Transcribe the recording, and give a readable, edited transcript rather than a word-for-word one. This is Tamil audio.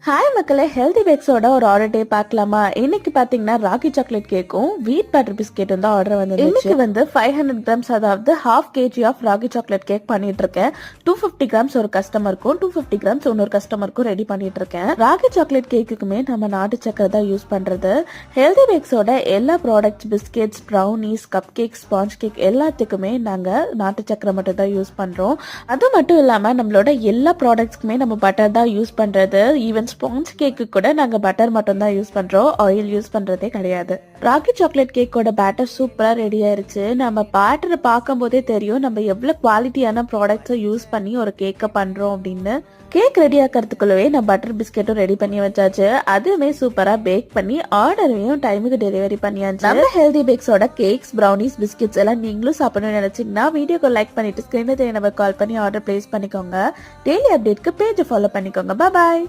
ஹாய் மக்களே, ஹெல்தி பேக்ஸோட ஒரு ஆர்டர் டே பார்க்கலாமா? இன்னைக்கு பாத்தீங்கன்னா ராகி சாக்லேட் கேக்கும் வீட் பட்டர் பிஸ்கெட்டும் தான் ஆர்டர் வந்து இன்னைக்கு வந்து 500 கிராம்ஸ், அதாவது ½ kg of ragi chocolate cake பண்ணிட்டு இருக்கேன். 250 கிராம்ஸ் ஒரு கஸ்டமருக்கும் 250 கிராம்ஸ் இன்னொரு கஸ்டமருக்கும் ரெடி பண்ணிட்டு இருக்கேன். ராகி சாக்லேட் கேக்குக்குமே நம்ம நாட்டு சக்கரை தான் யூஸ் பண்றது. ஹெல்தி பேக்ஸோட எல்லா products, biscuits, brownies, cup cake, sponge cake எல்லாத்துக்குமே நாங்க நாட்டு சக்கரை மட்டும் தான் யூஸ் பண்றோம். அது மட்டும் இல்லாம நம்மளோட எல்லா ப்ராடக்ட்ஸ்க்குமே நம்ம பட்டர் தான் யூஸ் பண்றது. ஈவன் ஸ்பாஞ்ச் கேக்கு கூட நாங்க பட்டர் மட்டும் தான் யூஸ் பண்றோம், ஆயில் யூஸ் பண்றதே கிடையாது. ராகி சாக்லேட் கேக்கோட பேட்டர் சூப்பரா ரெடி ஆயிருச்சு. நம்ம பேட்டரை பார்க்கும் போதே தெரியும் நம்ம எவ்வளவு குவாலிட்டியான ப்ராடக்ட்ஸை யூஸ் பண்ணி ஒரு கேக்கை பண்றோம் அப்படின்னு. கேக் ரெடி ஆக்கிறதுக்குள்ளவே நான் பட்டர் பிஸ்கெட்டும் ரெடி பண்ணி வச்சாச்சு. அதுவுமே சூப்பரா பேக் பண்ணி ஆர்டரையும் டைமுக்கு டெலிவரி பண்ணியாச்சு. நம்ம ஹெல்தி பேக்ஸோட கேக்ஸ், ப்ரௌனிஸ், பிஸ்கெட்ஸ் எல்லாம் நீங்களும் சாப்பிடணும்னு நினைச்சீங்கன்னா வீடியோக்கு லைக் பண்ணிட்டு ஸ்கிரீன்ல தெரிய நம்பர் கால் பண்ணி ஆர்டர் பிளேஸ் பண்ணிக்கோங்க. டெய்லி அப்டேட்க்கு பேஜ் ஃபாலோ பண்ணிக்கோங்க. பாய்.